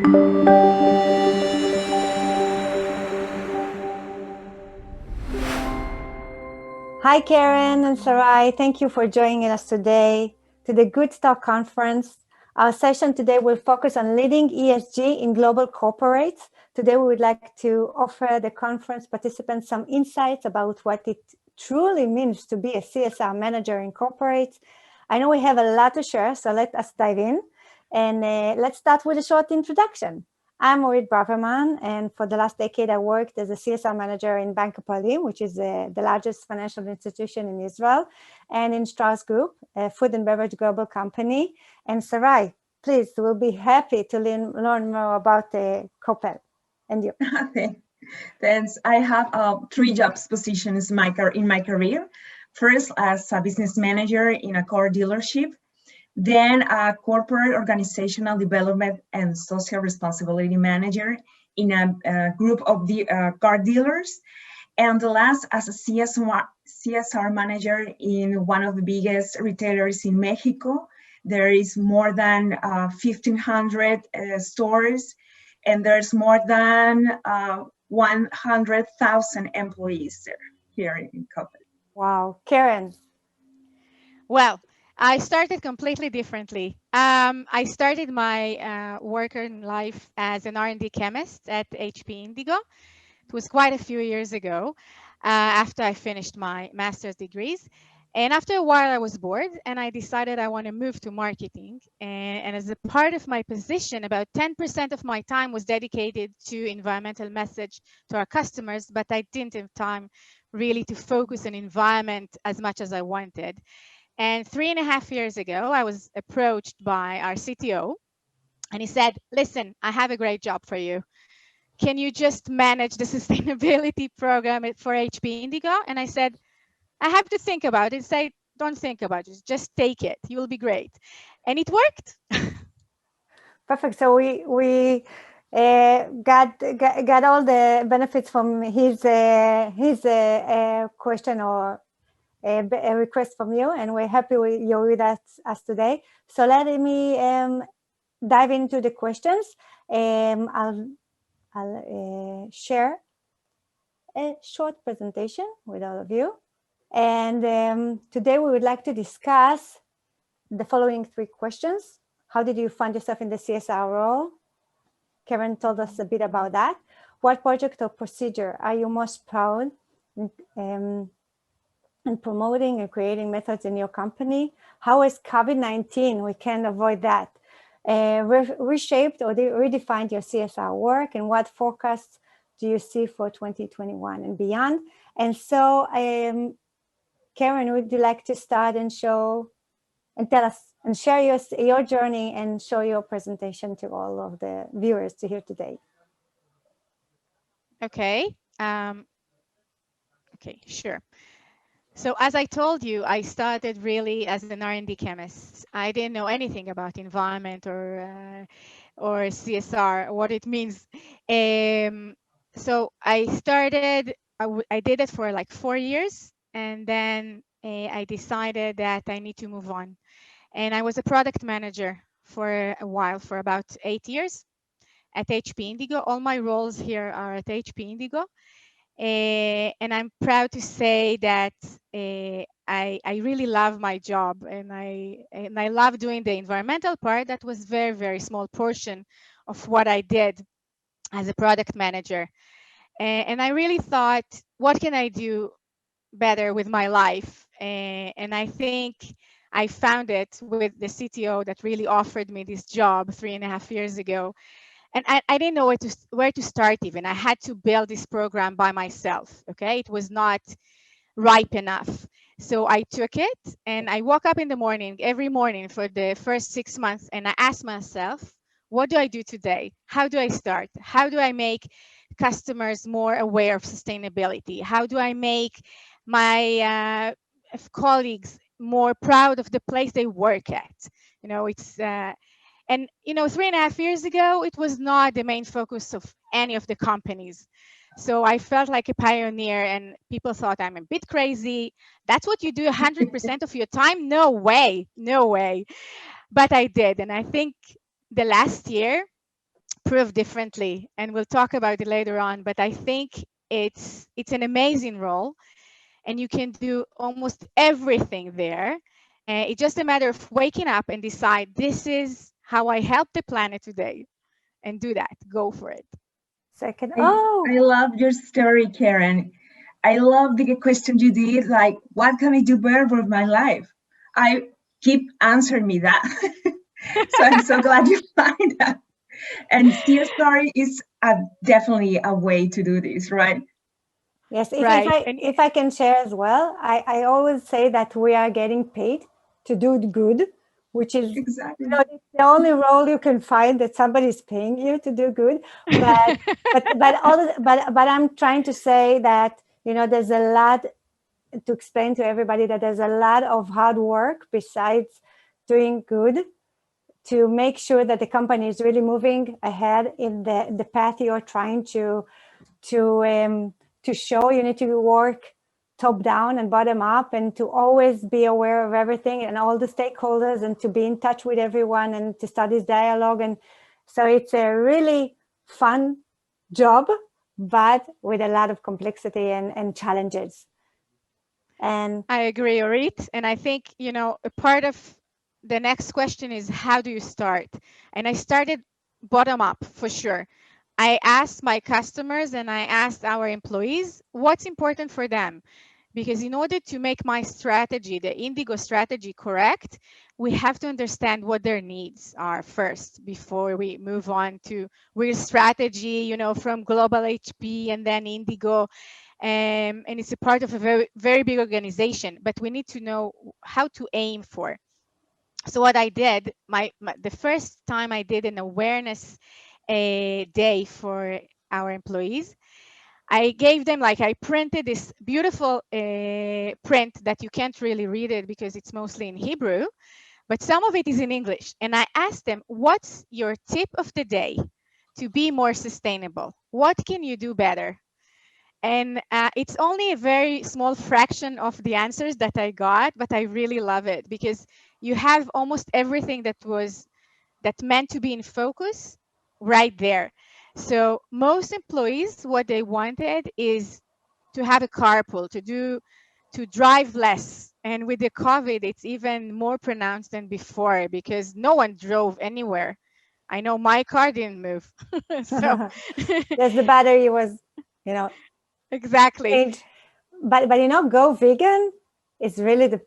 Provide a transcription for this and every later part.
Hi, Keren and Sarai. Thank you for joining us today to the Good Stock Conference. Our session today will focus on leading ESG in global corporates. Today, we would like to offer the conference participants some insights about what it truly means to be a CSR manager in corporates. I know we have a lot to share, so let us dive in. And let's start with a short introduction. I'm Orit Braverman, and for the last decade, I worked as a CSR manager in Bank Hapoalim, which is the largest financial institution in Israel, and in Strauss Group, a food and beverage global company. And Sarai, please, we'll be happy to learn more about Coppel and you. Thanks. I have 3 jobs positions in my career. First, as a business manager in a car dealership. Then a corporate organizational development and social responsibility manager in a group of car dealers. And the last as a CSR manager in one of the biggest retailers in Mexico. There is more than 1,500 stores, and there's more than 100,000 employees there here in Coppel. Wow. Keren. Well, I started completely differently. I started my working life as an R&D chemist at HP Indigo. It was quite a few years ago after I finished my master's degrees. And after a while, I was bored and I decided I want to move to marketing. And as a part of my position, about 10% of my time was dedicated to environmental message to our customers, but I didn't have time really to focus on environment as much as I wanted. And 3.5 years ago, I was approached by our CTO, and he said, listen, I have a great job for you. Can you just manage the sustainability program for HP Indigo? And I said, I have to think about it. Say, don't think about it, just take it. You will be great. And it worked. Perfect. So we got all the benefits from his question or a request from you, and we're happy you're with us today. So let me dive into the questions. I'll share a short presentation with all of you. And today we would like to discuss the following 3 questions. How did you find yourself in the CSR role? Keren told us a bit about that. What project or procedure are you most proud in promoting and creating methods in your company? How has COVID-19, we can't avoid that, reshaped or redefined your CSR work, and what forecasts do you see for 2021 and beyond? And so, Keren, would you like to start and show and tell us and share your journey and show your presentation to all of the viewers to hear today? Okay. Okay, sure. So as I told you, I started really as an R&D chemist. I didn't know anything about environment or CSR, what it means. So I started, I did it for like 4 years, and then I decided that I need to move on. And I was a product manager for a while, for about 8 years at HP Indigo. All my roles here are at HP Indigo. And I'm proud to say that I really love my job, and I love doing the environmental part. That was very, very small portion of what I did as a product manager. And I really thought, what can I do better with my life? And I think I found it with the CTO that really offered me this job 3.5 years ago. And I didn't know where to start even. I had to build this program by myself, okay? It was not ripe enough. So I took it and I woke up in the morning, every morning for the first 6 months, and I asked myself, what do I do today? How do I start? How do I make customers more aware of sustainability? How do I make my colleagues more proud of the place they work at? You know, it's... And, you know, 3.5 years ago, it was not the main focus of any of the companies. So I felt like a pioneer, and people thought I'm a bit crazy. That's what you do 100% of your time? No way, no way. But I did. And I think the last year, approved differently, and we'll talk about it later on. But I think it's an amazing role, and you can do almost everything there. It's just a matter of waking up and decide, this is how I help the planet today, and do that. Go for it. Second, I love your story, Keren. I love the question you did, like, what can I do better with my life? I keep answering me that. So I'm so glad you find that. And CSR is definitely a way to do this, right? yes, Right. if I can share as well, I always say that we are getting paid to do good, which is Exactly. it's the only role you can find that somebody is paying you to do good. But but I'm trying to say that there's a lot to explain to everybody, that there's a lot of hard work besides doing good to make sure that the company is really moving ahead in the path you're trying to show. You need to work top down and bottom up, and to always be aware of everything and all the stakeholders, and to be in touch with everyone, and to start this dialogue. And so it's a really fun job, but with a lot of complexity and challenges. And I agree, Orit. And I think, a part of the next question is, how do you start? And I started bottom up for sure. I asked my customers and I asked our employees what's important for them. Because in order to make my strategy, the Indigo strategy, correct, we have to understand what their needs are first before we move on to real strategy, from global HP and then Indigo. And it's a part of a very, very big organization, but we need to know how to aim for. So what I did, the first time I did an awareness day for our employees, I gave them, I printed this beautiful print that you can't really read it because it's mostly in Hebrew, but some of it is in English. And I asked them, what's your tip of the day to be more sustainable? What can you do better? And it's only a very small fraction of the answers that I got, but I really love it because you have almost everything that meant to be in focus right there. So most employees, what they wanted is to have a carpool, to drive less. And with the COVID, it's even more pronounced than before because no one drove anywhere. I know my car didn't move. So yes, the battery was, exactly. changed. But go vegan is really the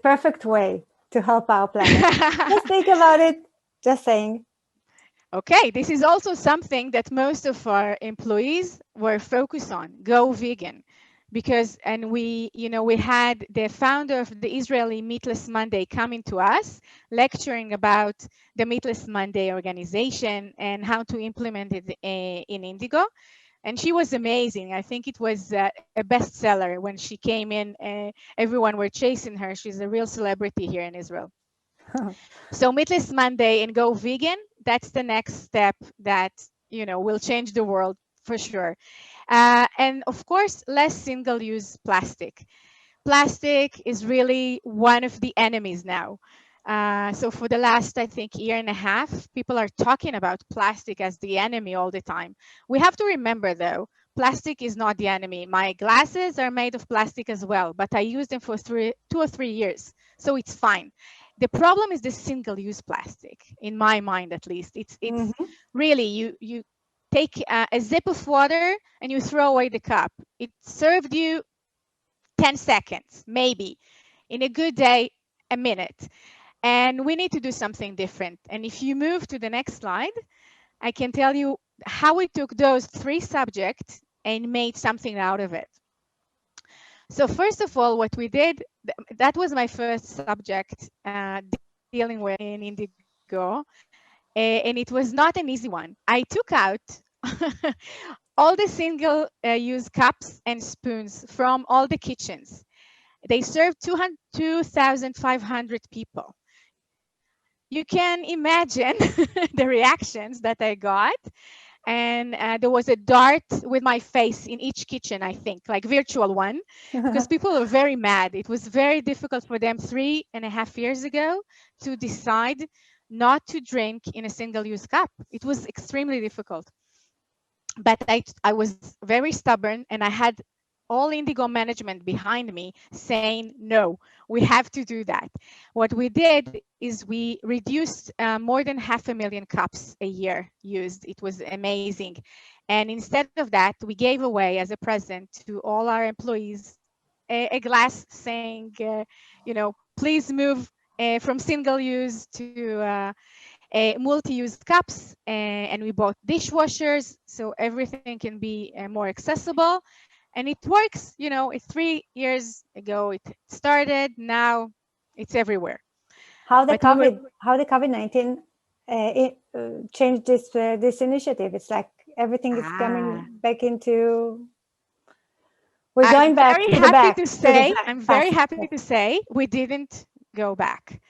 perfect way to help our planet. Just think about it. Just saying. Okay, this is also something that most of our employees were focused on, go vegan. And we had the founder of the Israeli Meatless Monday coming to us, lecturing about the Meatless Monday organization and how to implement it in Indigo. And she was amazing. I think it was a bestseller when she came in. Everyone were chasing her. She's a real celebrity here in Israel. So Meatless Monday and go vegan, that's the next step that, will change the world for sure. And of course, less single-use plastic. Plastic is really one of the enemies now. So for the last, I think, year and a half, people are talking about plastic as the enemy all the time. We have to remember, though, plastic is not the enemy. My glasses are made of plastic as well, but I use them for 2 or 3 years, so it's fine. The problem is the single-use plastic, in my mind at least. It's really, you take a sip of water and you throw away the cup. It served you 10 seconds, maybe. In a good day, a minute. And we need to do something different. And if you move to the next slide, I can tell you how we took those 3 subjects and made something out of it. So first of all, what we did, that was my first subject dealing with in Indigo, and it was not an easy one. I took out all the single-use cups and spoons from all the kitchens. They served 2,500 people. You can imagine the reactions that I got. And there was a dart with my face in each kitchen, I think, like virtual one, because people were very mad. It was very difficult for them 3.5 years ago to decide not to drink in a single-use cup. It was extremely difficult. But I was very stubborn, and I had all Indigo management behind me saying, no, we have to do that. What we did is we reduced more than 500,000 cups a year used. It was amazing. And instead of that, we gave away as a present to all our employees a glass saying, please move from single use to multi-use cups, and we bought dishwashers so everything can be more accessible, and it works. It's 3 years ago it started. Now it's everywhere. How the But we were COVID-19 changed this initiative? It's like everything is coming back into. We're going back to the back. I'm very happy to say we didn't go back.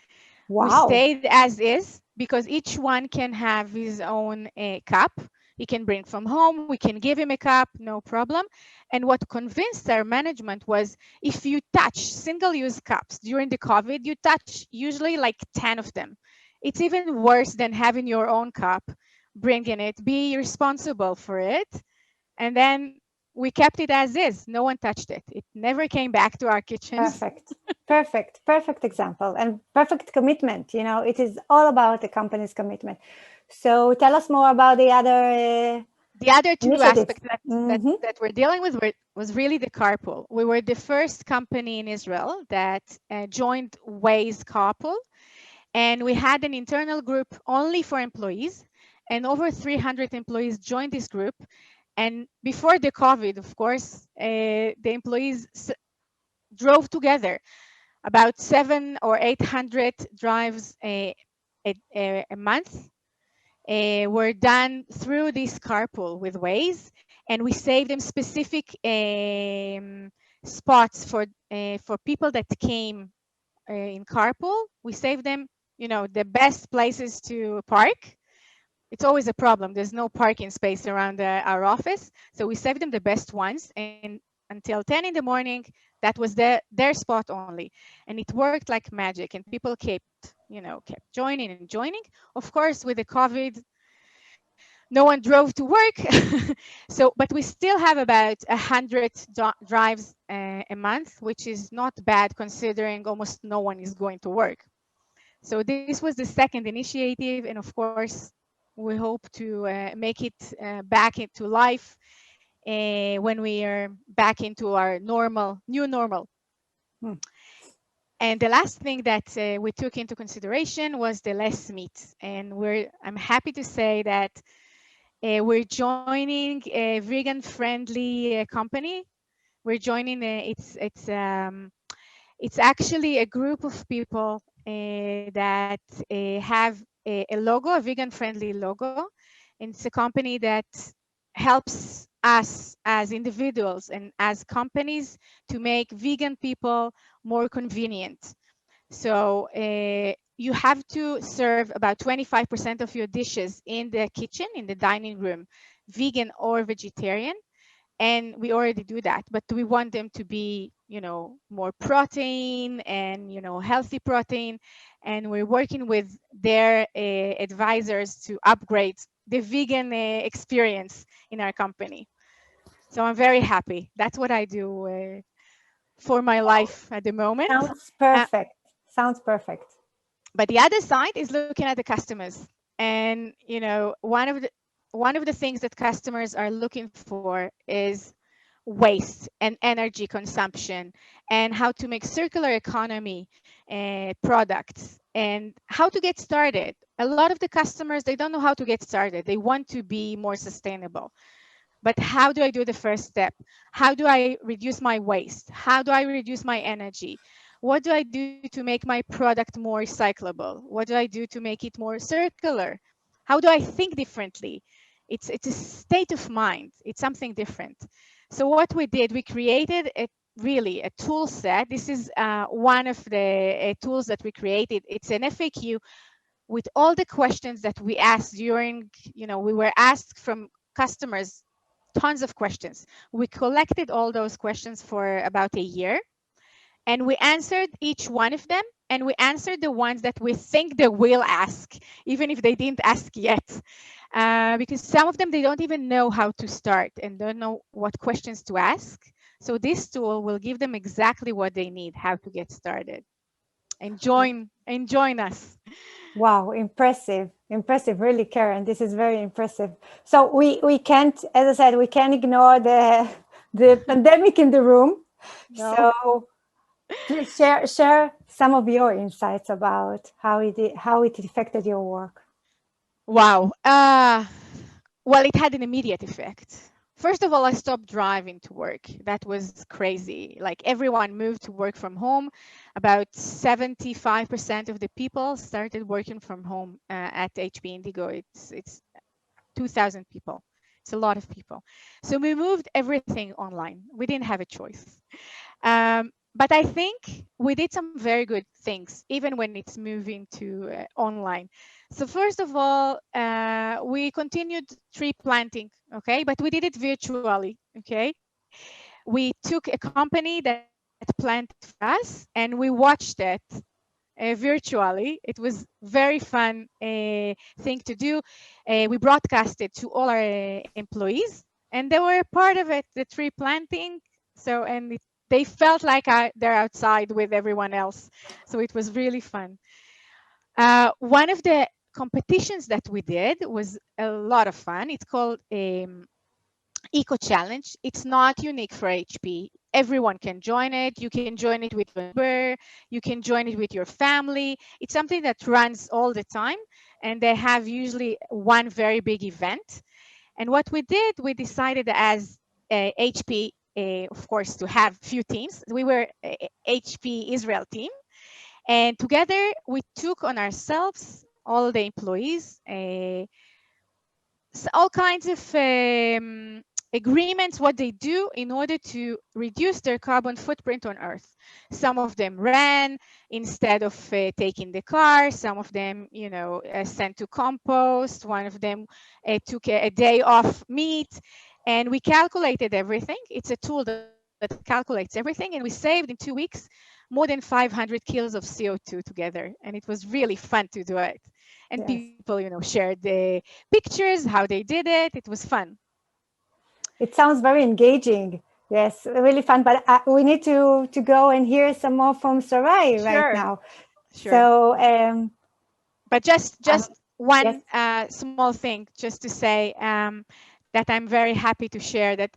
Wow. We stayed as is because each one can have his own cup. He can bring from home. We can give him a cup, no problem. And what convinced our management was if you touch single-use cups during the COVID, you touch usually like 10 of them. It's even worse than having your own cup, bringing it, be responsible for it. And then we kept it as is. No one touched it. It never came back to our kitchens. Perfect example and perfect commitment. It is all about the company's commitment. So tell us more about the other two aspects that we're dealing with was really the carpool. We were the first company in Israel that joined Waze carpool, and we had an internal group only for employees, and over 300 employees joined this group. And before the COVID, of course, the employees drove together. About 700 or 800 drives a month were done through this carpool with Waze, and we saved them specific spots for people that came in carpool. We saved them, the best places to park. It's always a problem. There's no parking space around our office. So we saved them the best ones. And until 10 in the morning, that was their spot only. And it worked like magic. And people kept joining and joining. Of course, with the COVID, no one drove to work. But we still have about 100 drives a month, which is not bad considering almost no one is going to work. So this was the second initiative. And of course, we hope to make it back into life when we are back into our new normal. And the last thing that we took into consideration was the less meat. And I'm happy to say that we're joining a vegan-friendly company. We're joining it's actually a group of people that have a logo, a vegan-friendly logo. And it's a company that helps us as individuals and as companies to make vegan people more convenient. So you have to serve about 25% of your dishes in the kitchen, in the dining room, vegan or vegetarian. And we already do that, but we want them to be, more protein and, healthy protein. And we're working with their advisors to upgrade the vegan experience in our company. So I'm very happy. That's what I do for my life at the moment. Sounds perfect. But the other side is looking at the customers. And, one of the things that customers are looking for is waste and energy consumption, and how to make circular economy products, and how to get started. A lot of the customers, they don't know how to get started. They want to be more sustainable. But how do I do the first step? How do I reduce my waste? How do I reduce my energy? What do I do to make my product more recyclable? What do I do to make it more circular? How do I think differently? It's a state of mind. It's something different. So what we did, we created a tool set. This is one of the tools that we created. It's an FAQ with all the questions that we asked during, we were asked from customers, tons of questions. We collected all those questions for about a year, and we answered each one of them, and we answered the ones that we think they will ask, even if they didn't ask yet. Because some of them, they don't even know how to start and don't know what questions to ask. So this tool will give them exactly what they need, how to get started. And join us. Wow, impressive, really, Keren. This is very impressive. So we can't, as I said, we can't ignore the pandemic in the room. No. So please share some of your insights about how it affected your work. Wow. Well, it had an immediate effect. First of all, I stopped driving to work. That was crazy. Like everyone moved to work from home. About 75% of the people started working from home at HP Indigo. It's 2,000 people. It's a lot of people. So we moved everything online. We didn't have a choice. But I think we did some very good things, even when it's moving to online. So first of all, we continued tree planting, okay? But we did it virtually, okay? We took a company that planted for us and we watched it virtually. It was very fun thing to do. We broadcast it to all our employees, and they were part of it, the tree planting. So, and they felt like they're outside with everyone else. So it was really fun. One of the competitions that we did was a lot of fun. It's called Eco Challenge. It's not unique for HP. Everyone can join it. You can join it with your neighbor. You can join it with your family. It's something that runs all the time, and they have usually one very big event. And what we did, we decided as HP, of course, to have few teams. We were HP Israel team, and together we took on ourselves, all the employees, all kinds of agreements, what they do in order to reduce their carbon footprint on Earth. Some of them ran instead of taking the car. Some of them, sent to compost. One of them took a day off meat. And we calculated everything. It's a tool that calculates everything. And we saved in 2 weeks more than 500 kilos of CO2 together. And it was really fun to do it. And Yes. people, shared the pictures, how they did it. It was fun. It sounds very engaging. Yes, really fun. But we need to go and hear some more from Sarai right now. Sure. So, but just one yes. Small thing, just to say that I'm very happy to share that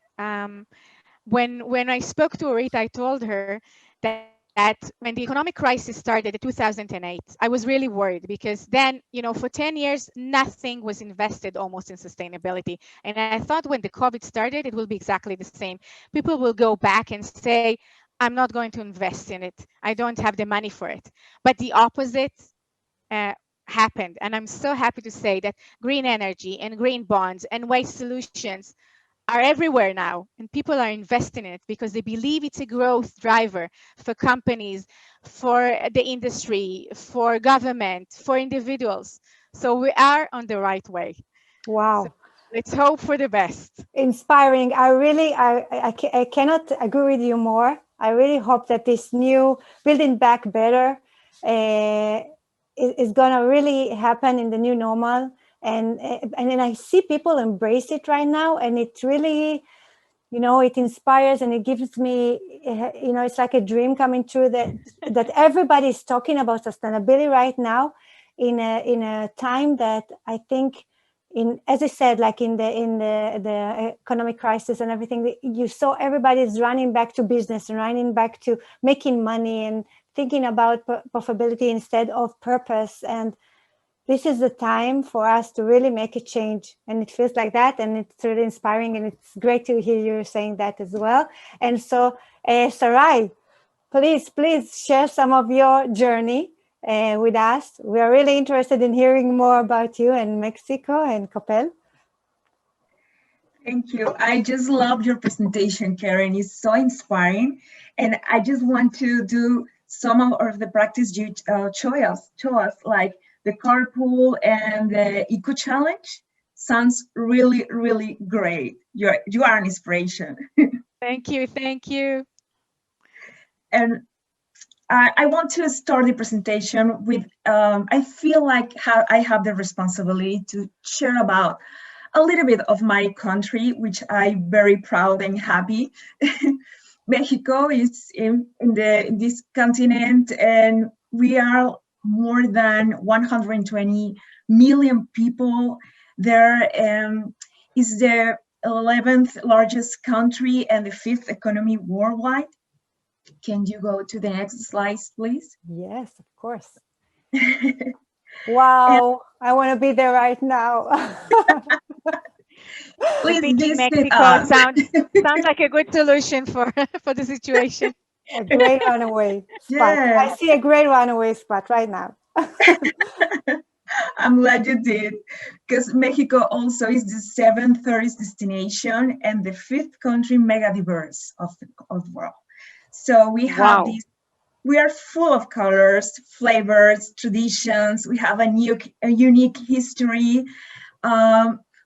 when I spoke to Orit, I told her that when the economic crisis started in 2008, I was really worried because then, for 10 years, nothing was invested almost in sustainability. And I thought when the COVID started, it will be exactly the same. People will go back and say, I'm not going to invest in it. I don't have the money for it. But the opposite happened. And I'm so happy to say that green energy and green bonds and waste solutions are everywhere now, and people are investing in it because they believe it's a growth driver for companies, for the industry, for government, for individuals. So we are on the right way. Wow. So let's hope for the best. Inspiring. I cannot agree with you more. I really hope that this new Building Back Better is going to really happen in the new normal. And then I see people embrace it right now, and it really, it inspires and it gives me, it's like a dream coming true that everybody is talking about sustainability right now in a time that I think, as I said, like in the economic crisis and everything, you saw everybody is running back to business and running back to making money and thinking about profitability instead of purpose. And this is the time for us to really make a change. And it feels like that. And it's really inspiring. And it's great to hear you saying that as well. And so, Sarai, please share some of your journey with us. We are really interested in hearing more about you and Mexico and Coppel. Thank you. I just loved your presentation, Keren. It's so inspiring. And I just want to do some of the practice you show us, like the carpool and the eco challenge. Sounds really, really great. You are an inspiration. Thank you. And I want to start the presentation with, I feel like I have the responsibility to share about a little bit of my country, which I'm very proud and happy. Mexico is in this continent, and we are more than 120 million people there. Is the 11th largest country and the 5th economy worldwide. Can you go to the next slide, please? Yes, of course. Wow, I want to be there right now. Please Beating visit Mexico us. sounds like a good solution for for the situation. A great runaway spot. Yeah. I see a great runaway spot right now. I'm glad you did, because Mexico also is the 7th tourist destination and the 5th country mega diverse of the world. So we have these, we are full of colors, flavors, traditions. We have a unique history.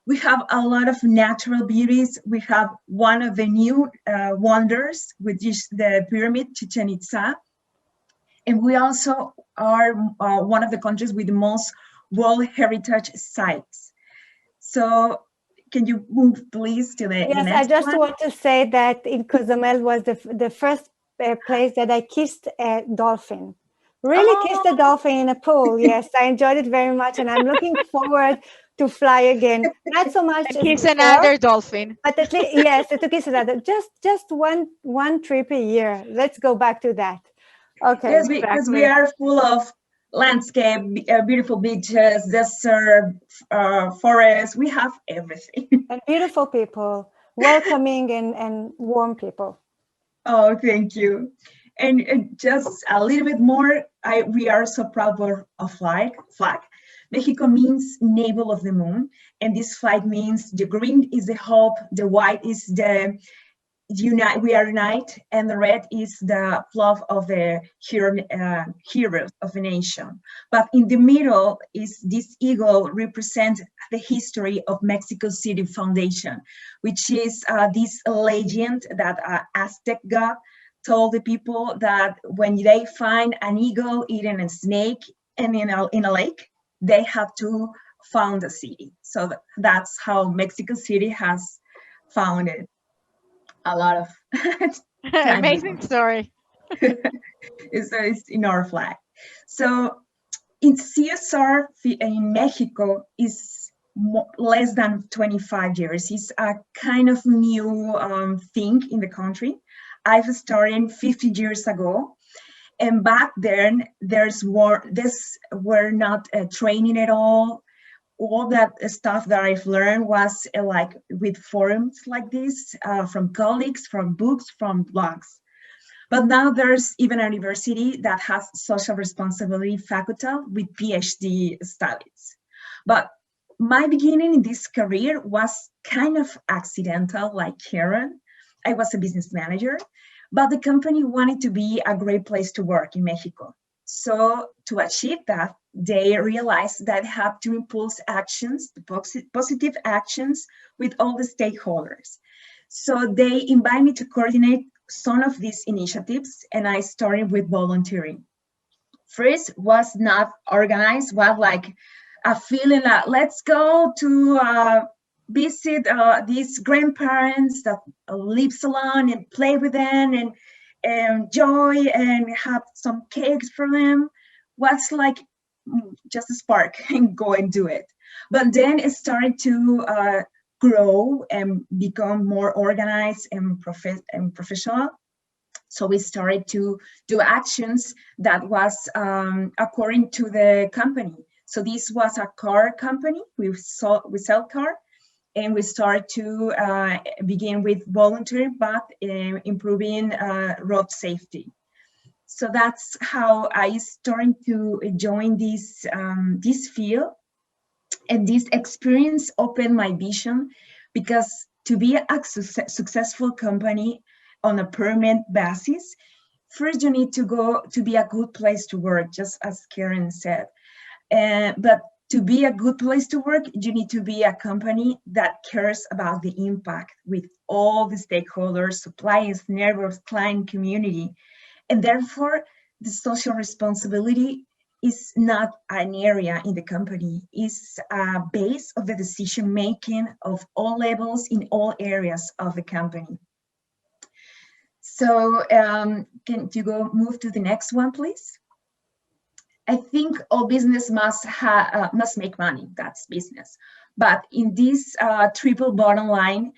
We have a lot of natural beauties. We have one of the new wonders, which is the pyramid Chichen Itza. And we also are one of the countries with the most World Heritage sites. So can you move please to the Yes, next I just one? want to say that in Cozumel was the first place that I kissed a dolphin. Really kissed a dolphin in a pool. Yes, I enjoyed it very much, and I'm looking forward to fly again. Not so much as He's before, another dolphin. but at least yes, to kiss another. Just one trip a year. Let's go back to that. Okay. Yes, because we are full of landscape, beautiful beaches, desert, forests. We have everything. And beautiful people, welcoming and warm people. Oh, thank you. And just a little bit more, we are so proud of a flag. Mexico means navel of the moon, and this flag means the green is the hope, the white is the we are unite, and the red is the flag of the heroes of a nation. But in the middle is this eagle represent the history of Mexico City Foundation, which is this legend that Aztec god told the people that when they find an eagle eating a snake and in a lake, they have to found a city. So that's how Mexico City has founded a lot of amazing story. It's in our flag. So in CSR in Mexico is less than 25 years. It's a kind of new thing in the country. I've started 50 years ago, and back then this were not training at all. All that stuff that I've learned was like with forums like this, from colleagues, from books, from blogs. But now there's even a university that has social responsibility faculty with PhD studies. But my beginning in this career was kind of accidental, like Keren. I was a business manager, but the company wanted to be a great place to work in Mexico. So to achieve that, they realized that they have to impulse actions, positive actions with all the stakeholders. So they invited me to coordinate some of these initiatives, and I started with volunteering. First was not organized, was like a feeling that let's go to visit these grandparents that lives alone and play with them and enjoy and have some cakes for them. Was like just a spark and go and do it. But then it started to grow and become more organized and professional. So we started to do actions that was according to the company. So this was a car company. We sell car, and we started to begin with volunteering, but improving road safety. So that's how I started to join this field. And this experience opened my vision, because to be a successful company on a permanent basis, first you need to go to be a good place to work, just as Keren said. But to be a good place to work, you need to be a company that cares about the impact with all the stakeholders, suppliers, neighbors, client, community. And therefore, the social responsibility is not an area in the company, it's a base of the decision making of all levels in all areas of the company. So can you move to the next one, please? I think all business must make money. That's business. But in this triple bottom line,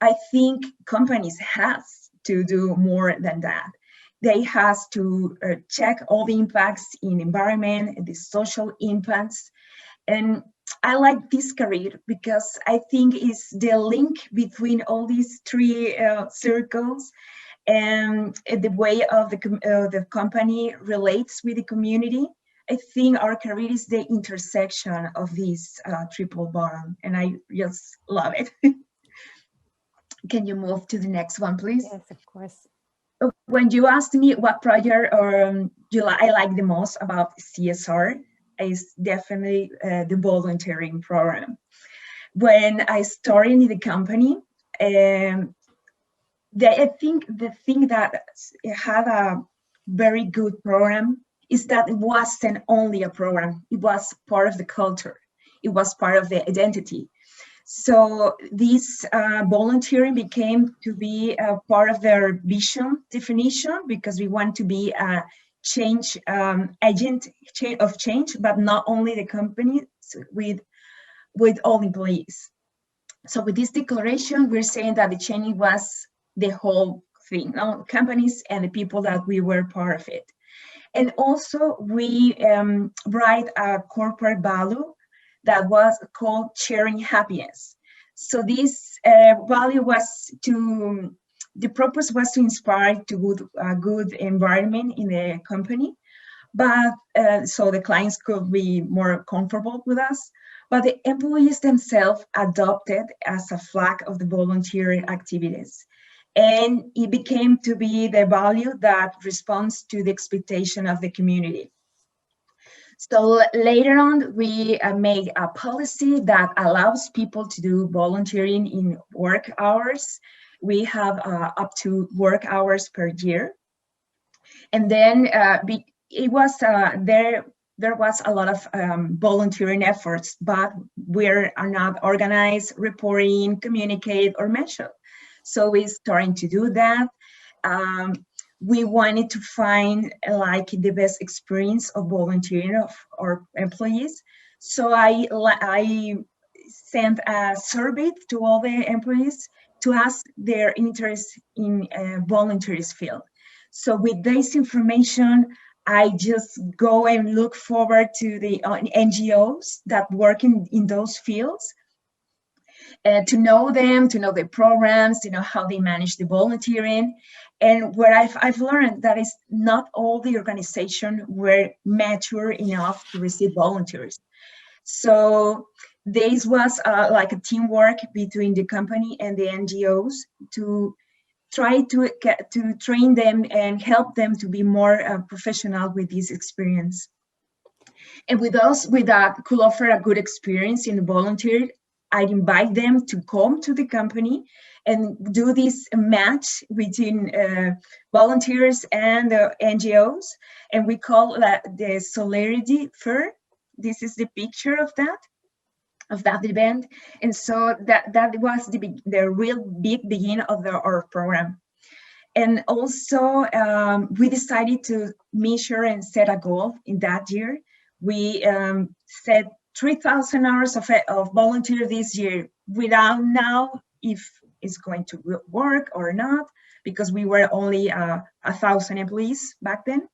I think companies have to do more than that. They have to check all the impacts in environment, the social impacts. And I like this career because I think it's the link between all these three circles and the way of the company relates with the community. I think our career is the intersection of these triple bottom, and I just love it. Can you move to the next one, please? Yes, of course. When you asked me what project I like the most about CSR, is definitely the volunteering program. When I started in the company, I think the thing that had a very good program is that it wasn't only a program, it was part of the culture, it was part of the identity. So this volunteering became to be a part of their vision definition, because we want to be a change agent of change, but not only the company, with all employees. So with this declaration, we're saying that the change was the whole thing, companies and the people that we were part of it. And also we write a corporate value that was called sharing happiness. So this value was the purpose was to inspire to good environment in the company, but so the clients could be more comfortable with us. But the employees themselves adopted as a flag of the volunteering activities. And it became to be the value that responds to the expectation of the community. So later on, we made a policy that allows people to do volunteering in work hours. We have up to work hours per year. And then it was there was a lot of volunteering efforts, but we are not organized, reporting, communicate, or measure. So we're starting to do that. We wanted to find like the best experience of volunteering of our employees. So I sent a survey to all the employees to ask their interest in volunteers field. So with this information, I just go and look forward to the NGOs that work in those fields, to know them, to know their programs, to know how they manage the volunteering. And what I've learned that is not all the organizations were mature enough to receive volunteers. So this was like a teamwork between the company and the NGOs to try to train them and help them to be more professional with this experience. And with us, with that could offer a good experience in volunteer, I'd invite them to come to the company and do this match between volunteers and the NGOs. And we call that the Solidarity Fair. This is the picture of that event. And so that was the real big beginning of our program. And also we decided to measure and set a goal in that year. We set 3,000 hours of volunteer this year, without now if it's going to work or not, because we were only 1,000 employees back then.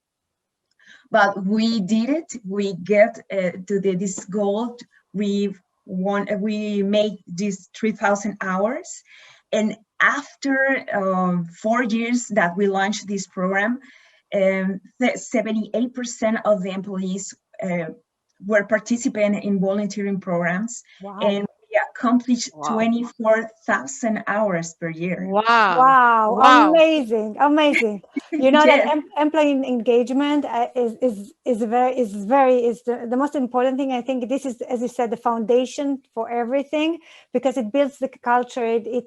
But we did it. We get to this goal. We made these 3,000 hours. And after 4 years that we launched this program, 78% of the employees were participating in volunteering programs. Wow. And we accomplished 24,000 hours per year. Wow. Amazing. You know, Yes. that employee engagement is the most important thing. I think this is, as you said, the foundation for everything, because it builds the culture. It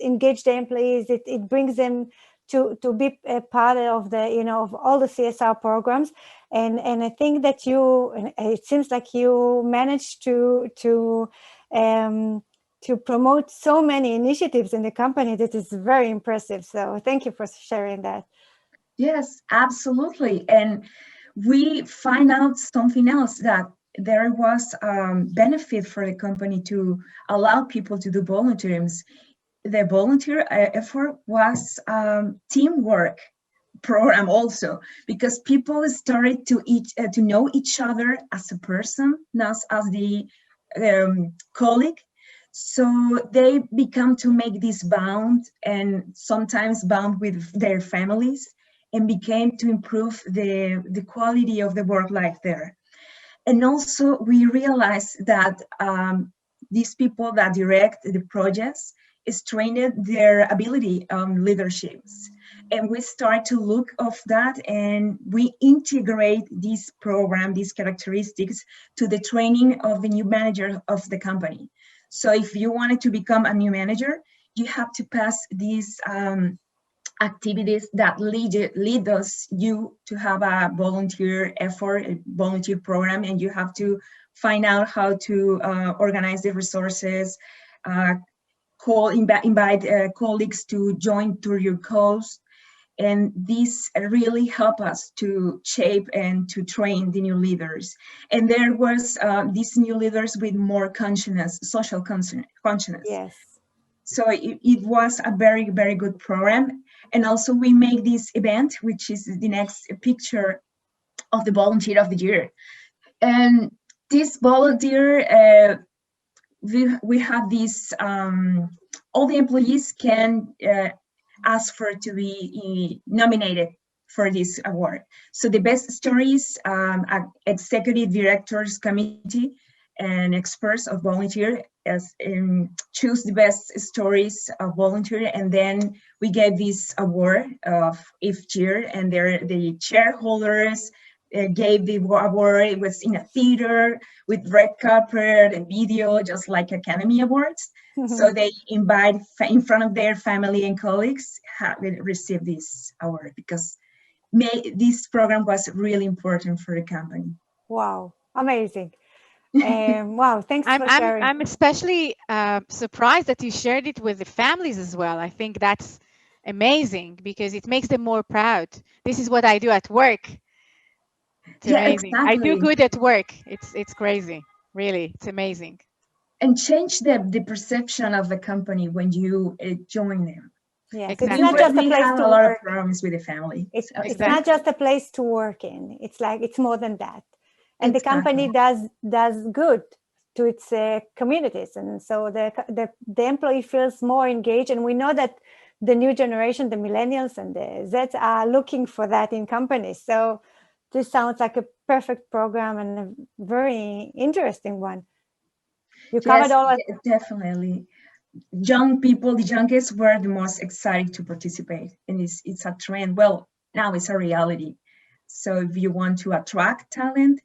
engages the employees. It brings them to be a part of the, you know, of all the CSR programs. And I think that it seems like you managed to promote so many initiatives in the company. That is very impressive. So thank you for sharing that. Yes, absolutely. And we find out something else, that there was benefit for the company to allow people to do volunteerism. The volunteer effort was teamwork program also, because people started to know each other as a person, not as the colleague. So they become to make this bond, and sometimes bound with their families, and became to improve the quality of the work life there. And also we realized that these people that direct the projects trained their ability on leaderships. And we start to look of that, and we integrate this program, these characteristics, to the training of the new manager of the company. So if you wanted to become a new manager, you have to pass these activities that lead us you to have a volunteer effort, a volunteer program, and you have to find out how to organize the resources, invite colleagues to join to your cause. And this really help us to shape and to train the new leaders. And there was these new leaders with more consciousness, social consciousness. Yes. So it was a very, very good program. And also we make this event, which is the next picture of the volunteer of the year. And this volunteer, we have this, all the employees can ask for to be nominated for this award. So the best stories, executive directors committee and experts of volunteer as choose the best stories of volunteer, and then we get this award of each year, and the shareholders gave the award. It was in a theater with red carpet and video, just like Academy Awards. So they invite in front of their family and colleagues have received this award, because this program was really important for the company. Wow, amazing. Wow, thanks for sharing. I'm especially surprised that you shared it with the families as well. I think that's amazing, because it makes them more proud. This is what I do at work. It's amazing. Exactly. I do good at work. It's crazy. Really, it's amazing. And change the perception of the company when you join them. Yes, exactly. It's not just a place have to a lot work. of problems with the family. It's Exactly. not just a place to work in. It's like it's more than that. And the company does good to its communities, and so the employee feels more engaged. And we know that the new generation, the millennials and the Zs, are looking for that in companies. So this sounds like a perfect program and a very interesting one. You covered all of definitely. Young people, the youngest, were the most excited to participate, and it's a trend. Well, now it's a reality. So if you want to attract talent,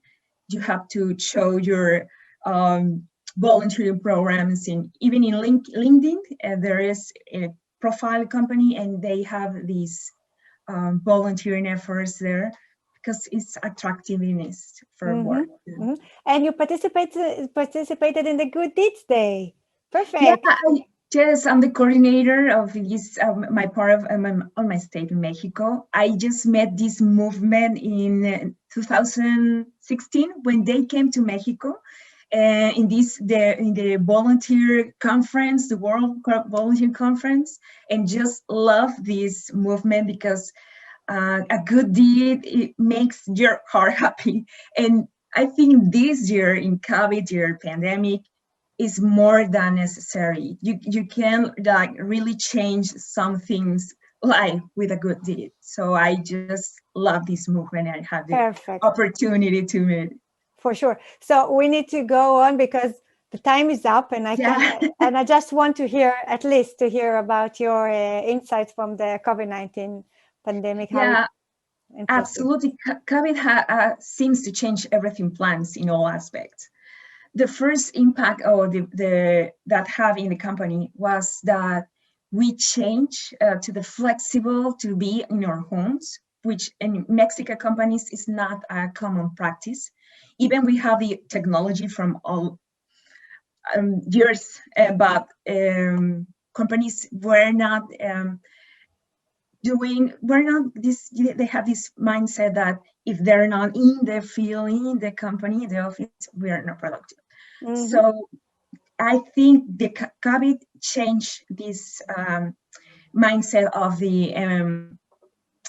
you have to show your volunteering programs. Even in LinkedIn, there is a profile company, and they have these volunteering efforts there, because it's attractiveness for work. And you participated in the Good Deeds Day. Perfect. Yeah, I'm the coordinator of this, my part of on my state in Mexico. I just met this movement in 2016 when they came to Mexico, in the volunteer conference, the World Volunteer Conference, and just love this movement, because a good deed, it makes your heart happy. And I think this year, in COVID year, pandemic, is more than necessary. You can like really change some things life with a good deed. So I just love this movement. I have the opportunity to meet. For sure. So we need to go on, because the time is up, and I just want to hear about your insights from the COVID-19 pandemic. Yeah, absolutely. COVID seems to change everything plans in all aspects. The first impact that have in the company was that we change to the flexible to be in our homes, which in Mexican companies is not a common practice. Even we have the technology from all years, but companies were not they have this mindset that if they're not in the field, in the company, in the office, we are not productive. So I think the COVID changed this mindset of the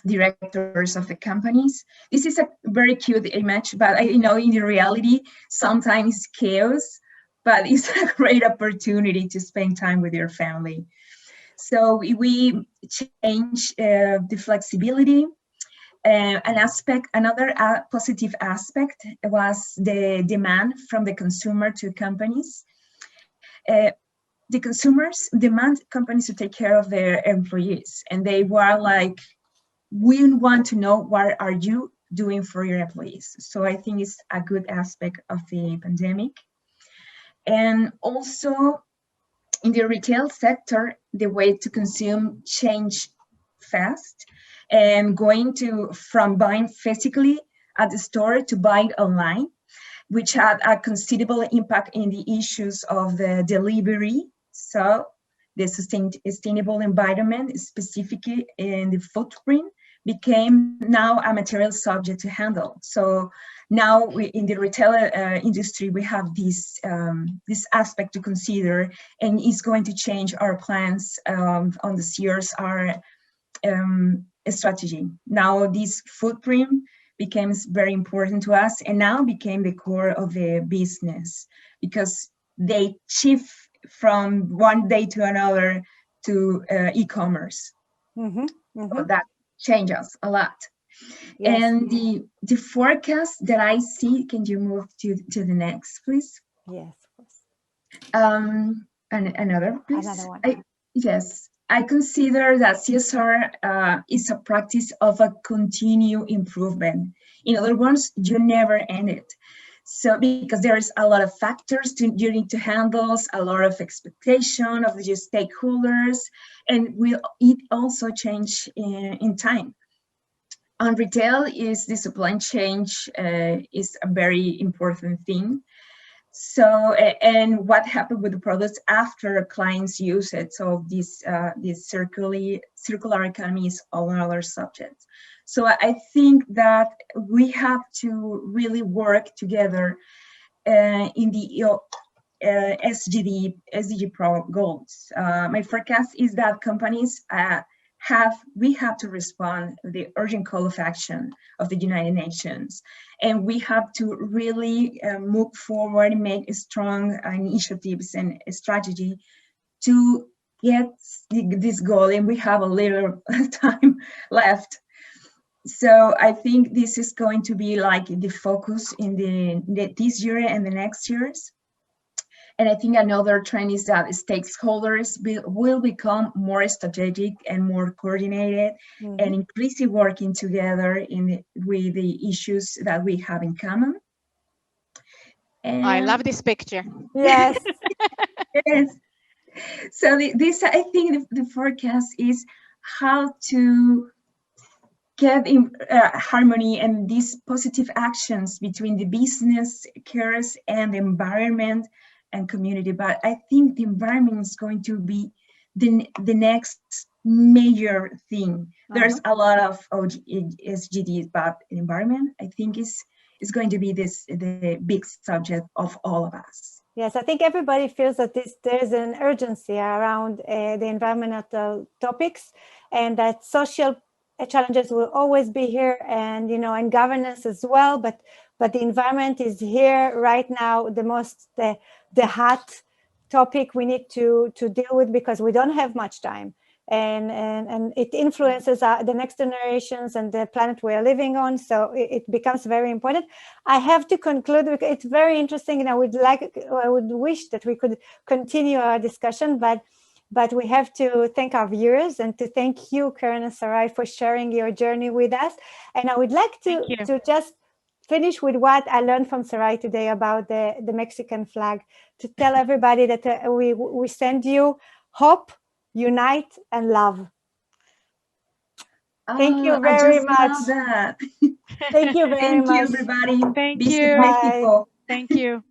directors of the companies. This is a very cute image, but I know in the reality, sometimes chaos, but it's a great opportunity to spend time with your family. So we change the flexibility. Another positive aspect was the demand from the consumer to companies. The consumers demand companies to take care of their employees, and they were like, we want to know what are you doing for your employees. So I think it's a good aspect of the pandemic. And also in the retail sector, the way to consume changed fast, and going from buying physically at the store to buying online, which had a considerable impact in the issues of the delivery. So the sustainable environment, specifically in the footprint, became now a material subject to handle. So now in the retail industry, we have this aspect to consider, and it's going to change our plans on this year's our strategy. Now this footprint becomes very important to us, and now became the core of the business, because they shift from one day to another to e-commerce. So that changes a lot. Yes. And the forecast that I see, can you move to the next, please? Yes, of course. Another, please. Another one. Yes. I consider that CSR is a practice of a continued improvement. In other words, you never end it. So because there is a lot of factors you need to handle, a lot of expectation of the stakeholders, and it also change in time. On retail, is the supply chain is a very important thing. So, and what happened with the products after clients use it? So this circular economy is all another subject. So I think that we have to really work together in the SDG goals. My forecast is that companies we have to respond to the urgent call of action of the United Nations, and we have to really move forward and make strong initiatives and a strategy to get this goal, and we have a little time left. So I think this is going to be like the focus in this year and the next years. And I think another trend is that stakeholders will become more strategic and more coordinated, and increasingly working together with the issues that we have in common. And I love this picture. Yes. Yes. So this, I think the forecast is how to get in harmony and these positive actions between the business cares and the environment and community. But I think the environment is going to be the next major thing. There's a lot of SGDs, but the environment, I think, is going to be the big subject of all of us. Yes, I think everybody feels that there's an urgency around the environmental topics, and that social challenges will always be here, and and governance as well. But the environment is here right now, the hot topic we need to deal with, because we don't have much time, and it influences the next generations and the planet we are living on. So it becomes very important. I have to conclude. It's very interesting, and I would wish that we could continue our discussion, but we have to thank our viewers and to thank you, Keren and Sarai, for sharing your journey with us. And I would like to just finish with what I learned from Sarai today about the Mexican flag, to tell everybody that we send you hope unite and love. Thank you I very just much. love that. Thank you very Thank you, much. everybody. Thank Visit you. Bye. Mexico. Thank you.